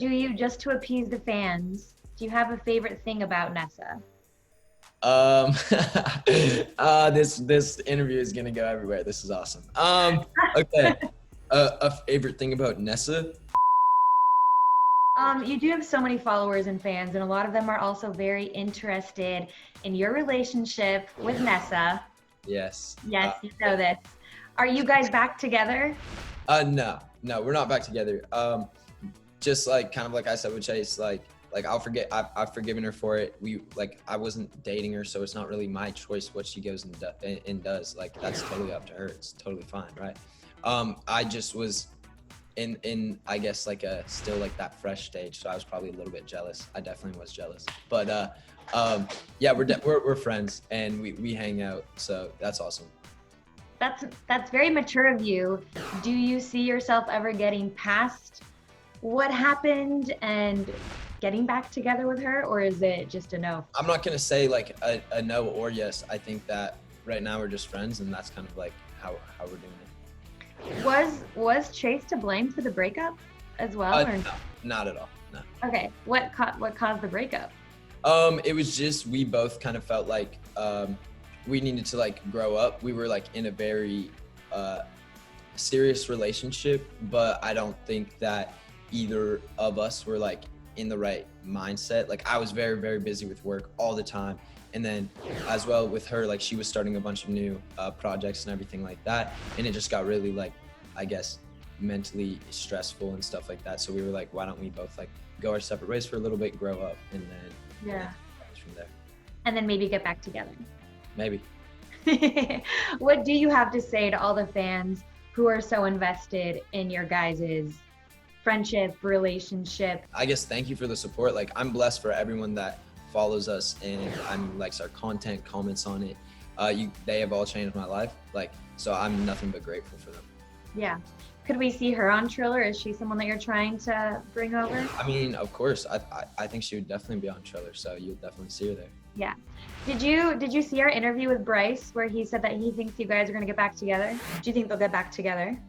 do you, just to appease the fans, do you have a favorite thing about Nessa? Um, this interview is gonna go everywhere. This is awesome. Okay. A favorite thing about Nessa? You do have so many followers and fans, and a lot of them are also very interested in your relationship with Nessa. Yes. Yes, you know this. Are you guys back together? No, we're not back together. Just like kind of like I said with Chase, like I've forgiven her for it. I wasn't dating her, so it's not really my choice what she goes and does. Like that's totally up to her. It's totally fine, right? I just was in I guess like a still like that fresh stage, so I was probably a little bit jealous. I definitely was jealous, but yeah, we're friends and we hang out, so that's awesome. That's very mature of you. Do you see yourself ever getting past what happened and getting back together with her, or is it just a no? I'm not gonna say like a no or yes. I think that right now we're just friends, and that's kind of like how we're doing it. Was Chase to blame for the breakup as well? Or? No, not at all. No. Okay, what caused the breakup? It was just we both kind of felt like we needed to like grow up. We were like in a very serious relationship, but I don't think that either of us were like in the right mindset. Like I was very, very busy with work all the time. And then as well with her, like she was starting a bunch of new projects and everything like that. And it just got really like, I guess, mentally stressful and stuff like that. So we were like, why don't we both like go our separate ways for a little bit, grow up, and then Yeah. from there. And then maybe get back together. Maybe. What do you have to say to all the fans who are so invested in your guys' friendship, relationship? I guess thank you for the support. Like I'm blessed for everyone that follows us and likes our content, comments on it. They have all changed my life. Like, so I'm nothing but grateful for them. Yeah. Could we see her on Triller? Is she someone that you're trying to bring over? I mean, of course, I think she would definitely be on Triller, so you'll definitely see her there. Yeah. Did you see our interview with Bryce where he said that he thinks you guys are gonna get back together? Do you think they'll get back together?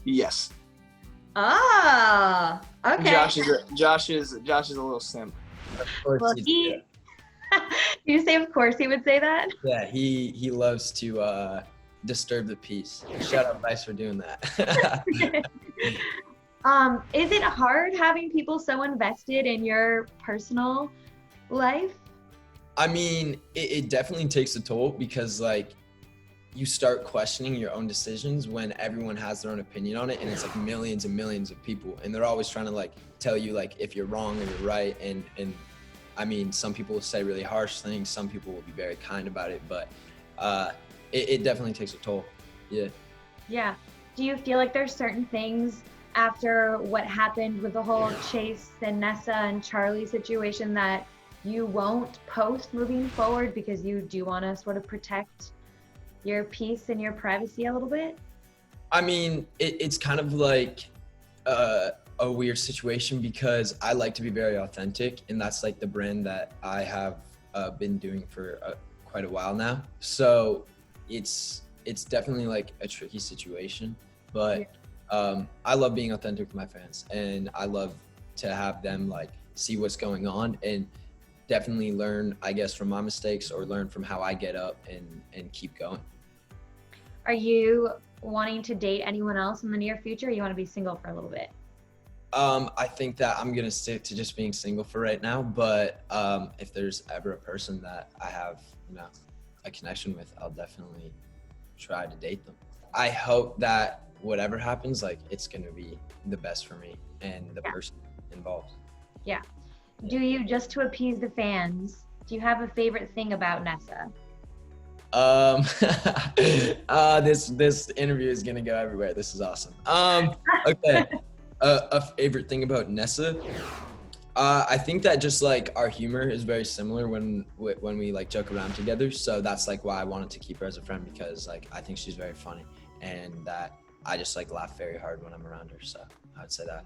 Yes. Oh, okay. Josh is a little simp. Of course Well, he- you say of course he would say that? Yeah, he loves to disturb the peace. Shout out Bryce for doing that. Is it hard having people so invested in your personal life? I mean, it definitely takes a toll because like you start questioning your own decisions when everyone has their own opinion on it, and it's like millions and millions of people, and they're always trying to like tell you like if you're wrong or you're right, and I mean, some people will say really harsh things, some people will be very kind about it, but it definitely takes a toll. Yeah. Yeah. Do you feel like there's certain things after what happened with the whole Chase and Nessa and Charlie situation that you won't post moving forward because you do want to sort of protect your peace and your privacy a little bit? I mean, it's kind of like a weird situation because I like to be very authentic, and that's like the brand that I have been doing for quite a while now. So it's definitely like a tricky situation, but I love being authentic with my fans, and I love to have them like see what's going on and definitely learn, I guess, from my mistakes or learn from how I get up and keep going. Are you wanting to date anyone else in the near future, or you want to be single for a little bit? I think that I'm gonna stick to just being single for right now, but if there's ever a person that I have, a connection with, I'll definitely try to date them. I hope that whatever happens, like it's gonna be the best for me and the person involved. Yeah. Do you, just to appease the fans, do you have a favorite thing about Nessa? This interview is gonna go everywhere. This is awesome. Okay. A favorite thing about Nessa? I think that just like our humor is very similar when we like joke around together. So that's like why I wanted to keep her as a friend, because like I think she's very funny and that I just like laugh very hard when I'm around her. So I would say that.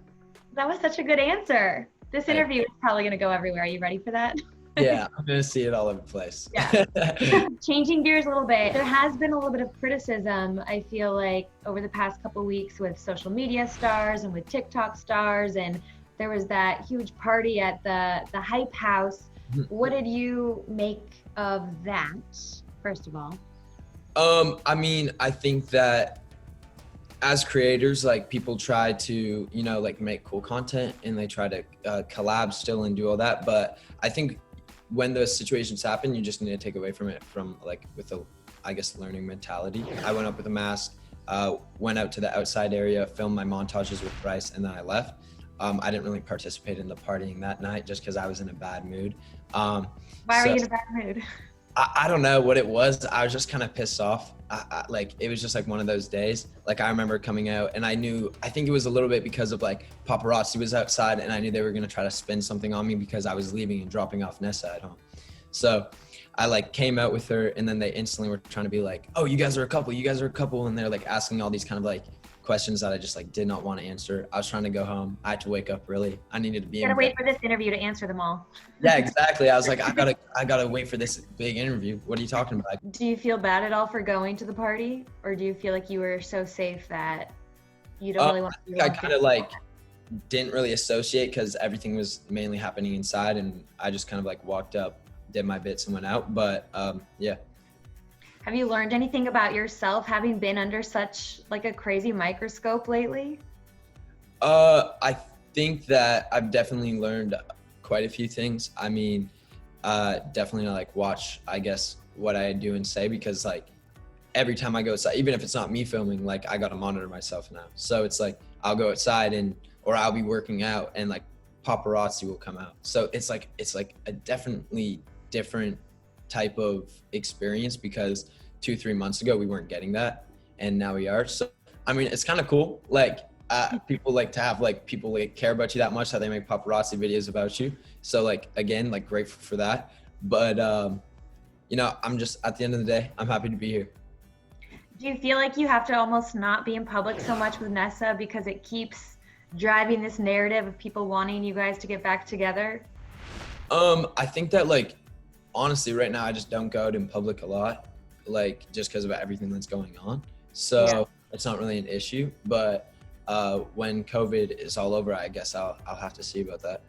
That was such a good answer. This interview is probably gonna go everywhere. Are you ready for that? Yeah, I'm gonna see it all over the place. Yeah. Changing gears a little bit, there has been a little bit of criticism, I feel like, over the past couple weeks with social media stars and with TikTok stars and there was that huge party at the Hype House. What did you make of that, first of all? I mean, I think that as creators, like people try to, you know, like make cool content and they try to collab still and do all that. But I think when those situations happen, you just need to take away from it from like with a, I guess, learning mentality. I went up with a mask, went out to the outside area, filmed my montages with Bryce, and then I left. I didn't really participate in the partying that night just because I was in a bad mood. Why were you in a bad mood? I don't know what it was. I was just kind of pissed off. Like, it was just like one of those days. Like, I remember coming out and I think it was a little bit because of like paparazzi was outside and I knew they were going to try to spin something on me because I was leaving and dropping off Nessa at home. So I like came out with her and then they instantly were trying to be like, oh, you guys are a couple, you guys are a couple. And they're like asking all these kind of like questions that I just like did not want to answer. I was trying to go home. I had to wake up early. I needed to be You gotta wait for this interview to answer them all. Yeah, exactly. I was like, I gotta wait for this big interview. What are you talking about? Do you feel bad at all for going to the party? Or do you feel like you were so safe that you don't really want to be I kind of like didn't really associate because everything was mainly happening inside and I just kind of like walked up, did my bits and went out. But yeah. Have you learned anything about yourself having been under such like a crazy microscope lately? I think that I've definitely learned quite a few things. I mean, definitely like watch, I guess, what I do and say because like every time I go outside, even if it's not me filming, like I gotta monitor myself now. So it's like I'll go outside or I'll be working out and like paparazzi will come out. So it's like a definitely different type of experience because 2-3 months ago we weren't getting that and now we are. So I mean, it's kind of cool. Like people like to have like people like care about you that much that they make paparazzi videos about you. So like again, like grateful for that. But you know, I'm just at the end of the day, I'm happy to be here. Do you feel like you have to almost not be in public so much with Nessa because it keeps driving this narrative of people wanting you guys to get back together? I think that like honestly right now I just don't go out in public a lot, like just because of everything that's going on. So yeah. It's not really an issue, but when COVID is all over, I guess I'll have to see about that.